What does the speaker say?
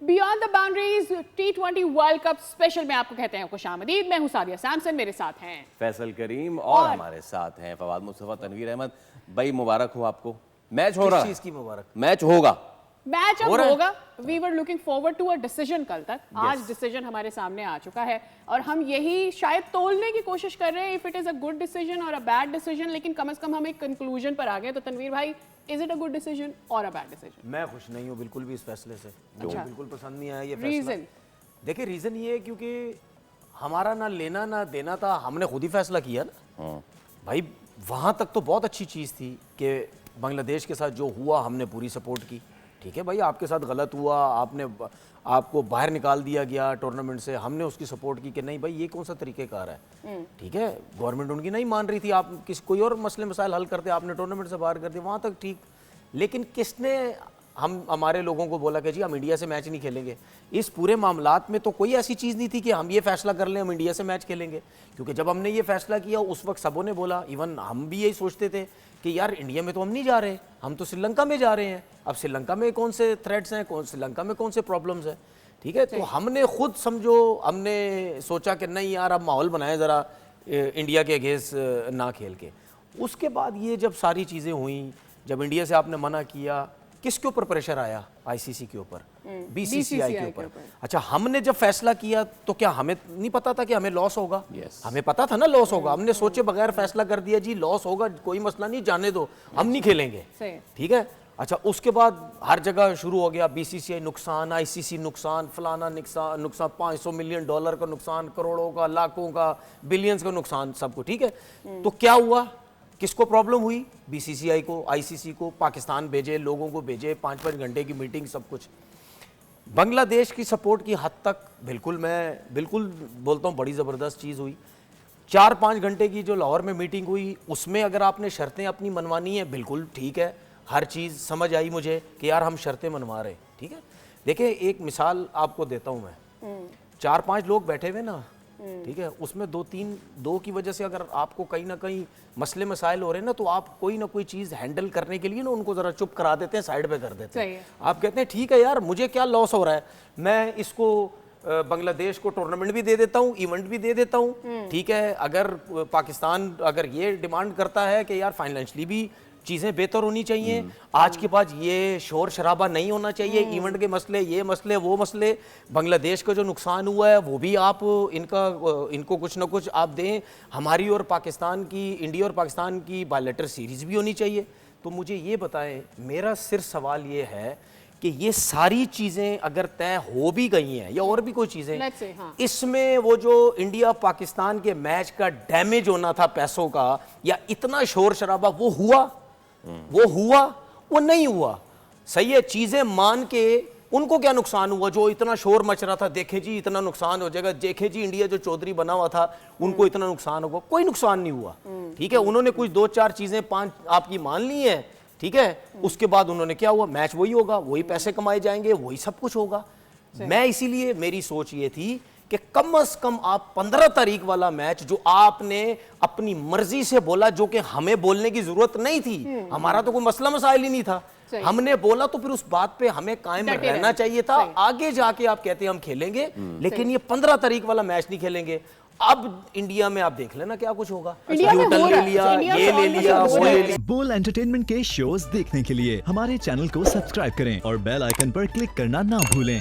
Beyond the boundaries T20 world cup special में आपको कहते हैं खुशामदीद। मैं हूं सादिया सैमसन, मेरे साथ हैं फैसल करीम और हमारे साथ हैं फवाद मुस्तफा, तनवीर अहमद। भाई मुबारक हो आपको, मैच हो रहा है। किस चीज की मुबारक? मैच होगा, मैच अब होगा। We were looking forward to a decision कल तक। आज डिसीजन हमारे सामने आ चुका है और हम यही शायद तोलने की कोशिश कर रहे हैं if it is a good decision और अ बैड डिसीजन, लेकिन कम से कम हम एक कंक्लूजन पर आ गए। तो तनवीर भाई, is it a good decision और अ बैड डिसीजन? मैं खुश नहीं हूँ बिल्कुल भी इस फैसले से। अच्छा। बिल्कुल पसंद नहीं आया ये फैसला। रीजन? देखिए रीजन ये है क्योंकि हमारा ना लेना ना देना था, हमने खुद ही फैसला किया ना। भाई वहां तक तो बहुत अच्छी चीज थी कि बांग्लादेश के साथ जो हुआ हमने पूरी सपोर्ट की। ठीक है भाई, आपके साथ गलत हुआ, आपको बाहर निकाल दिया गया टूर्नामेंट से, हमने उसकी सपोर्ट की कि नहीं भाई ये कौन सा तरीक़ेकार है। ठीक है, गवर्नमेंट उनकी नहीं मान रही थी, आप कोई और मसले मसाइल हल करते, आपने टूर्नामेंट से बाहर कर दिया, वहाँ तक ठीक। लेकिन किसने हमारे लोगों को बोला कि जी हम इंडिया से मैच नहीं खेलेंगे? इस पूरे मामलात में तो कोई ऐसी चीज़ नहीं थी कि हम ये फैसला कर लें हम इंडिया से मैच खेलेंगे। क्योंकि जब हमने ये फैसला किया उस वक्त सबों ने बोला, इवन हम भी यही सोचते थे कि यार इंडिया में तो हम नहीं जा रहे, हम तो श्रीलंका में जा रहे हैं। अब श्रीलंका में कौन से थ्रेट्स हैं, श्रीलंका में कौन से प्रॉब्लम्स हैं? ठीक है, तो हमने खुद समझो, हमने सोचा कि नहीं यार अब माहौल बनाए ज़रा इंडिया के अगेंस्ट ना खेल के। उसके बाद ये जब सारी चीज़ें हुई, जब इंडिया से आपने मना किया, किसके ऊपर प्रेशर आया? आईसीसी के ऊपर, बीसीसीआई के ऊपर। अच्छा, हमने जब फैसला किया तो क्या हमें नहीं पता था कि हमें लॉस होगा? हमें पता था ना लॉस होगा। हमने सोचे बगैर फैसला कर दिया, जी लॉस होगा, कोई मसला नहीं, जाने दो, हम नहीं खेलेंगे। ठीक है। अच्छा, उसके बाद हर जगह शुरू हो गया बीसीसीआई नुकसान, आईसीसी नुकसान, फलाना नुकसान, $500 मिलियन का नुकसान, करोड़ों का, लाखों का, बिलियंस का नुकसान, सबको। ठीक है, तो क्या हुआ? किसको प्रॉब्लम हुई? बीसीसीआई को, आईसीसी को, पाकिस्तान भेजे, लोगों को भेजे, 5-5 घंटे की मीटिंग, सब कुछ। बांग्लादेश की सपोर्ट की हद तक मैं बिल्कुल बोलता हूँ बड़ी ज़बरदस्त चीज़ हुई। 4-5 घंटे की जो लाहौर में मीटिंग हुई, उसमें अगर आपने शर्तें अपनी मनवानी है, बिल्कुल ठीक है, हर चीज़ समझ आई मुझे कि यार हम शर्तें मनवा रहे हैं। ठीक है, देखिए एक मिसाल आपको देता हूँ मैं। 4-5 लोग बैठे हुए ना, ठीक है, उसमें 2 की वजह से अगर आपको कहीं ना कहीं मसले मसाइल हो रहे हैं ना, तो आप कोई ना कोई चीज़ हैंडल करने के लिए ना उनको ज़रा चुप करा देते हैं, साइड पे कर देते हैं। आप कहते हैं ठीक है यार, मुझे क्या लॉस हो रहा है, मैं इसको बांग्लादेश को टूर्नामेंट भी दे देता हूँ, इवेंट भी दे देता हूँ। ठीक है, अगर पाकिस्तान अगर ये डिमांड करता है कि यार फाइनेंशियली भी चीज़ें बेहतर होनी चाहिए, आज के बाद ये शोर शराबा नहीं होना चाहिए, इवेंट के मसले, ये मसले, वो मसले, बांग्लादेश का जो नुकसान हुआ है वो भी आप इनको कुछ ना कुछ आप दें, हमारी और पाकिस्तान की, इंडिया और पाकिस्तान की बायलैटरल सीरीज़ भी होनी चाहिए। तो मुझे ये बताएं, मेरा सिर्फ सवाल ये है कि ये सारी चीज़ें अगर तय हो भी गई हैं या और भी कोई चीज़ें, इसमें वो जो इंडिया पाकिस्तान के मैच का डैमेज होना था पैसों का, या इतना शोर शराबा, वो हुआ? वो नहीं हुआ। सही है, चीजें मान के उनको क्या नुकसान हुआ जो इतना शोर मच रहा था, देखे जी इतना नुकसान हो जाएगा, देखे जी इंडिया जो चौधरी बना हुआ था उनको इतना नुकसान होगा, कोई नुकसान नहीं हुआ। ठीक है, उन्होंने कुछ 2-4 चीजें 5 आपकी मान ली है। ठीक है, उसके बाद उन्होंने क्या हुआ, मैच वही होगा, वही पैसे कमाए जाएंगे, वही सब कुछ होगा। मैं इसीलिए मेरी सोच ये थी कि कम से कम आप 15 तारीख वाला मैच जो आपने अपनी मर्जी से बोला, जो कि हमें बोलने की जरूरत नहीं थी, हमारा तो कोई मसला मसाइल ही नहीं था, हमने बोला तो फिर उस बात पे हमें कायम रहना चाहिए था। आगे जाके आप कहते हैं हम खेलेंगे, लेकिन ये 15 तारीख वाला मैच नहीं खेलेंगे। अब इंडिया में आप देख लेना क्या कुछ होगा, न्यूटन ले लिया, ये ले लिया, वो ले लिया। बोल एंटरटेनमेंट के शोज देखने के लिए हमारे चैनल को सब्सक्राइब करें और बेल आइकन पर क्लिक करना ना भूलें।